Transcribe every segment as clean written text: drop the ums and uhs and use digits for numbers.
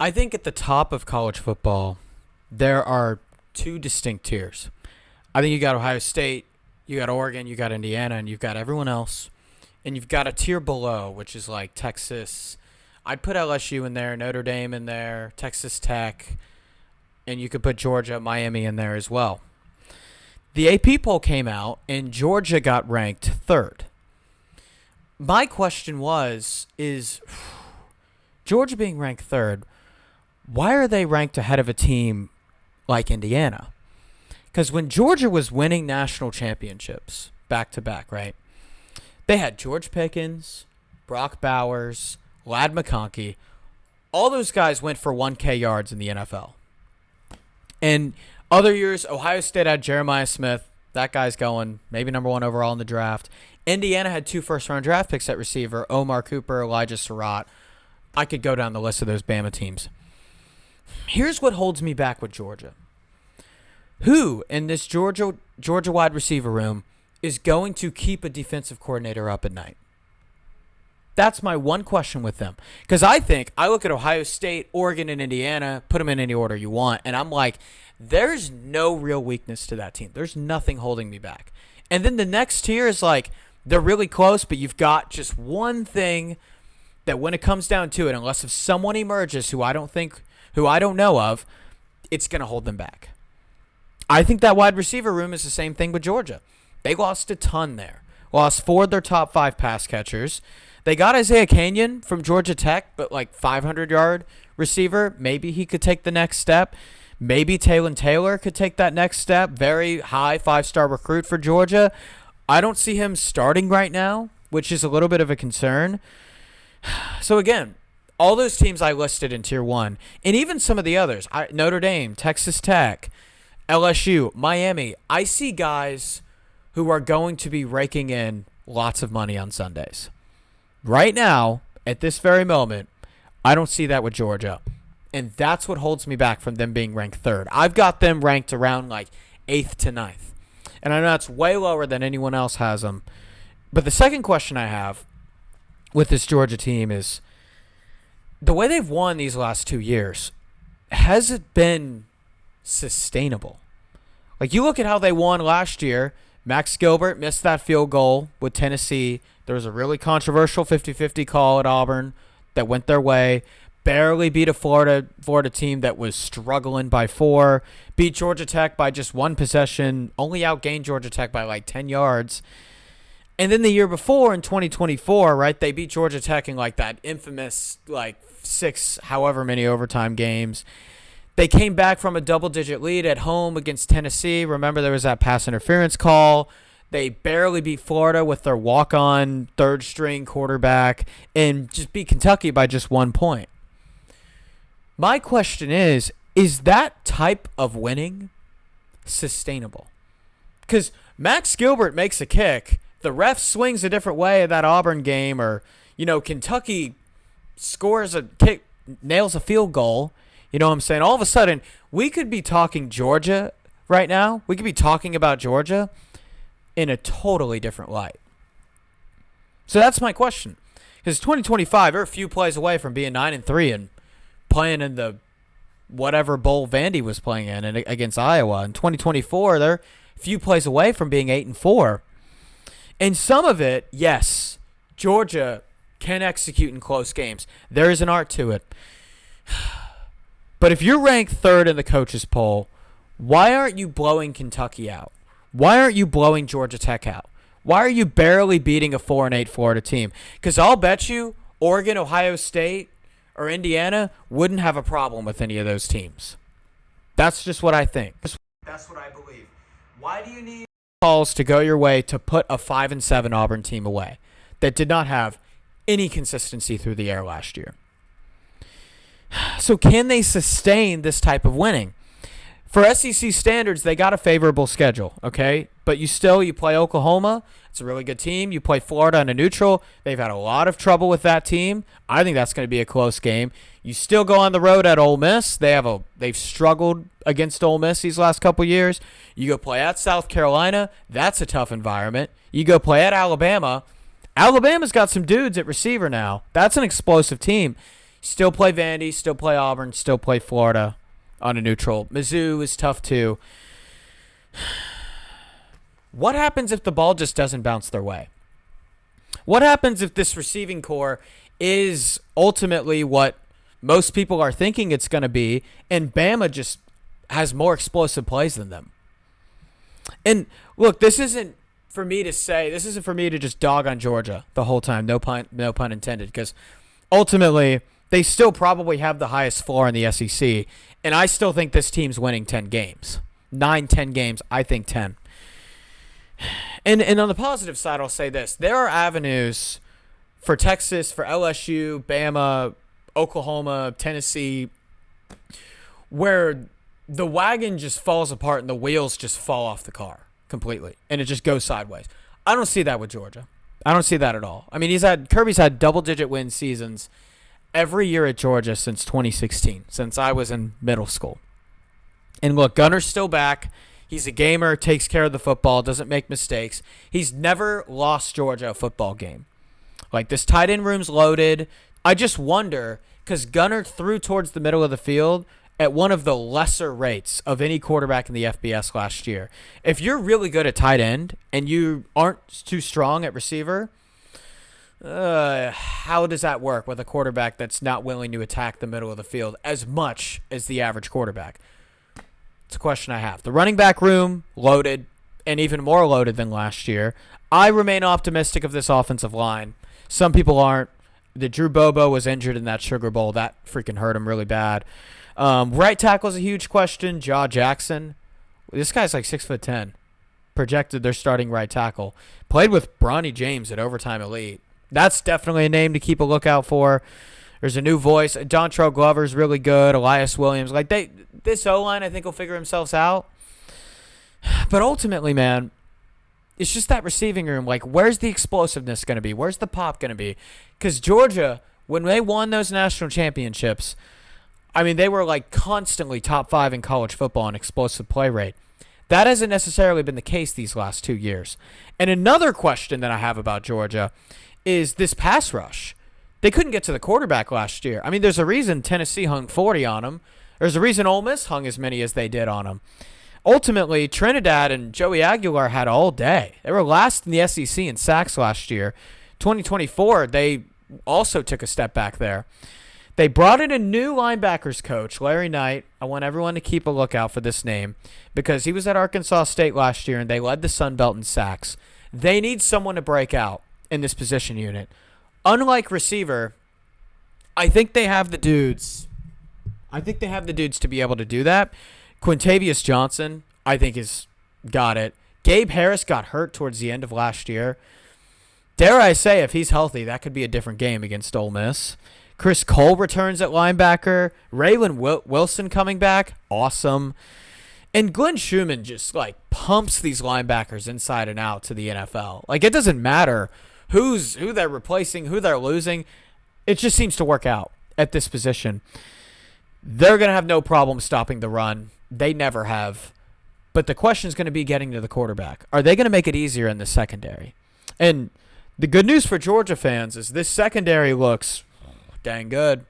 I think at the top of college football, there are two distinct tiers. I think you got Ohio State, you got Oregon, you got Indiana, and you've got everyone else. And you've got a tier below, which is like Texas. I'd put LSU in there, Notre Dame in there, Texas Tech, and you could put Georgia, Miami in there as well. The AP poll came out, and Georgia got ranked third. My question is Georgia being ranked third, why are they ranked ahead of a team like Indiana? Because when Georgia was winning national championships back to back, right? They had George Pickens, Brock Bowers, Lad McConkey. All those guys went for 1K yards in the NFL. And other years, Ohio State had Jeremiah Smith. That guy's going maybe number one overall in the draft. Indiana had 2 first-round draft picks at receiver, Omar Cooper, Elijah Surratt. I could go down the list of those Bama teams. Here's what holds me back with Georgia. Who in this Georgia wide receiver room is going to keep a defensive coordinator up at night? That's my one question with them. Because I look at Ohio State, Oregon, and Indiana, put them in any order you want, and I'm like, there's no real weakness to that team. There's nothing holding me back. And then the next tier is like, they're really close, but you've got just one thing that when it comes down to it, unless if someone emerges who I don't know of, it's going to hold them back. I think that wide receiver room is the same thing with Georgia. They lost a ton there. Lost 4 of their top 5 pass catchers. They got Isaiah Canyon from Georgia Tech, but like 500-yard receiver. Maybe he could take the next step. Maybe Taylor Taylor could take that next step. Very high 5-star recruit for Georgia. I don't see him starting right now, which is a little bit of a concern. So again, all those teams I listed in Tier 1, and even some of the others, Notre Dame, Texas Tech, LSU, Miami, I see guys who are going to be raking in lots of money on Sundays. Right now, at this very moment, I don't see that with Georgia. And that's what holds me back from them being ranked third. I've got them ranked around like 8th to 9th. And I know that's way lower than anyone else has them. But the second question I have with this Georgia team is, the way they've won these last 2 years, has it been sustainable? Like, you look at how they won last year. Max Gilbert missed that field goal with Tennessee. There was a really controversial 50-50 call at Auburn that went their way. Barely beat a Florida team that was struggling by 4. Beat Georgia Tech by just 1 possession. Only outgained Georgia Tech by like 10 yards. And then the year before, in 2024, right, they beat Georgia Tech in like that infamous like 6 however many overtime games. They came back from a double-digit lead at home against Tennessee. Remember, there was that pass interference call. They barely beat Florida with their walk-on third-string quarterback and just beat Kentucky by just 1 point. My question is that type of winning sustainable? Because Max Gilbert makes a kick. The ref swings a different way at that Auburn game, or, Kentucky scores a kick, nails a field goal. You know what I'm saying? All of a sudden, we could be talking Georgia right now. We could be talking about Georgia in a totally different light. So that's my question. Because 2025, they're a few plays away from being 9-3 and playing in the whatever bowl Vandy was playing in and against Iowa. In 2024, they're a few plays away from being 8-4. And some of it, yes, Georgia can execute in close games. There is an art to it. But if you're ranked third in the coaches poll, why aren't you blowing Kentucky out? Why aren't you blowing Georgia Tech out? Why are you barely beating a 4-8 Florida team? Because I'll bet you Oregon, Ohio State, or Indiana wouldn't have a problem with any of those teams. That's just what I think. That's what I believe. Why do you need calls to go your way to put a 5-7 Auburn team away that did not have any consistency through the air last year? So can they sustain this type of winning? For SEC standards, they got a favorable schedule, okay? But you play Oklahoma. It's a really good team. You play Florida on a neutral. They've had a lot of trouble with that team. I think that's going to be a close game. You still go on the road at Ole Miss. They've struggled against Ole Miss these last couple years. You go play at South Carolina. That's a tough environment. You go play at Alabama. Alabama's got some dudes at receiver now. That's an explosive team. Still play Vandy, still play Auburn, still play Florida on a neutral. Mizzou is tough too. What happens if the ball just doesn't bounce their way? What happens if this receiving core is ultimately what most people are thinking it's going to be, and Bama just has more explosive plays than them? And look, this isn't for me to say, this isn't for me to just dog on Georgia the whole time, no pun intended, because ultimately they still probably have the highest floor in the SEC, and I still think this team's winning 10 games. 9-10 games, I think 10. And on the positive side, I'll say this. There are avenues for Texas, for LSU, Bama, Oklahoma, Tennessee, where the wagon just falls apart and the wheels just fall off the car completely, and it just goes sideways. I don't see that with Georgia. I don't see that at all. I mean, Kirby's had double-digit win seasons every year at Georgia since 2016, since I was in middle school. And look, Gunner's still back. He's a gamer, takes care of the football, doesn't make mistakes. He's never lost Georgia a football game. Like, this tight end room's loaded. I just wonder, because Gunner threw towards the middle of the field at one of the lesser rates of any quarterback in the FBS last year. If you're really good at tight end and you aren't too strong at receiver, how does that work with a quarterback that's not willing to attack the middle of the field as much as the average quarterback? It's a question I have. The running back room, loaded, and even more loaded than last year. I remain optimistic of this offensive line. Some people aren't. The Drew Bobo was injured in that Sugar Bowl. That freaking hurt him really bad. Right tackle is a huge question. Jaw Jackson. This guy's like 6'10". Projected their starting right tackle. Played with Bronny James at Overtime Elite. That's definitely a name to keep a lookout for. There's a new voice. Dontrell Glover's really good. Elias Williams. This O-line, I think, will figure themselves out. But ultimately, man, it's just that receiving room. Like, where's the explosiveness going to be? Where's the pop going to be? Because Georgia, when they won those national championships, I mean, they were like constantly top 5 in college football in explosive play rate. That hasn't necessarily been the case these last 2 years. And another question that I have about Georgia is this pass rush. They couldn't get to the quarterback last year. I mean, there's a reason Tennessee hung 40 on them. There's a reason Ole Miss hung as many as they did on them. Ultimately, Trinidad and Joey Aguilar had all day. They were last in the SEC in sacks last year. 2024, they also took a step back there. They brought in a new linebackers coach, Larry Knight. I want everyone to keep a lookout for this name because he was at Arkansas State last year, and they led the Sun Belt in sacks. They need someone to break out in this position unit. Unlike receiver, I think they have the dudes. To be able to do that. Quintavious Johnson, I think, has got it. Gabe Harris got hurt towards the end of last year. Dare I say, if he's healthy, that could be a different game against Ole Miss. Chris Cole returns at linebacker. Raylan Wilson coming back. Awesome. And Glenn Schumann just, pumps these linebackers inside and out to the NFL. It doesn't matter who they're replacing, who they're losing. It just seems to work out at this position. They're going to have no problem stopping the run. They never have. But the question is going to be getting to the quarterback. Are they going to make it easier in the secondary? And the good news for Georgia fans is this secondary looks dang good.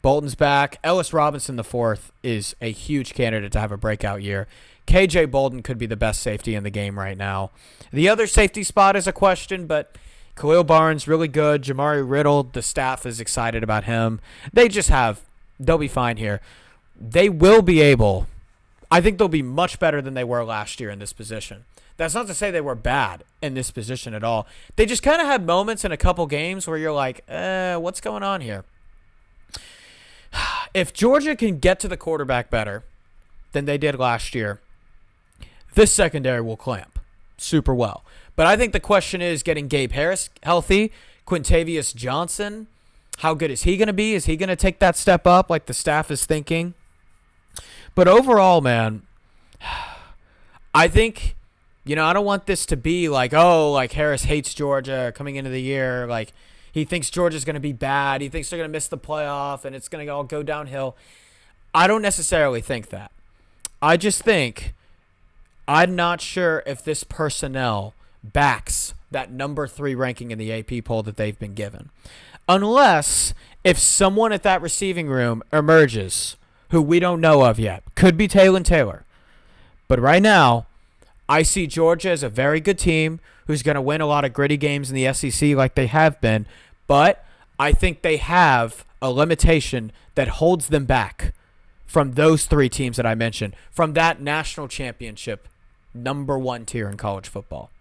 Bolton's back. Ellis Robinson IV is a huge candidate to have a breakout year. KJ Bolton could be the best safety in the game right now. The other safety spot is a question, but Khalil Barnes, really good. Jamari Riddle, the staff is excited about him. They'll be fine here. They will be able, I think they'll be much better than they were last year in this position. That's not to say they were bad in this position at all. They just kind of had moments in a couple games where you're like, what's going on here? If Georgia can get to the quarterback better than they did last year, this secondary will clamp super well. But I think the question is getting Gabe Harris healthy, Quintavious Johnson. How good is he going to be? Is he going to take that step up like the staff is thinking? But overall, man, I think, I don't want this to be Harris hates Georgia coming into the year. He thinks Georgia's going to be bad. He thinks they're going to miss the playoff and it's going to all go downhill. I don't necessarily think that. I just think I'm not sure if this personnel backs that number 3 ranking in the AP poll that they've been given. Unless If someone at that receiving room emerges who we don't know of yet, could be Taylor. But right now, I see Georgia as a very good team who's going to win a lot of gritty games in the SEC like they have been. But I think they have a limitation that holds them back from those three teams that I mentioned, from that national championship, number one tier in college football.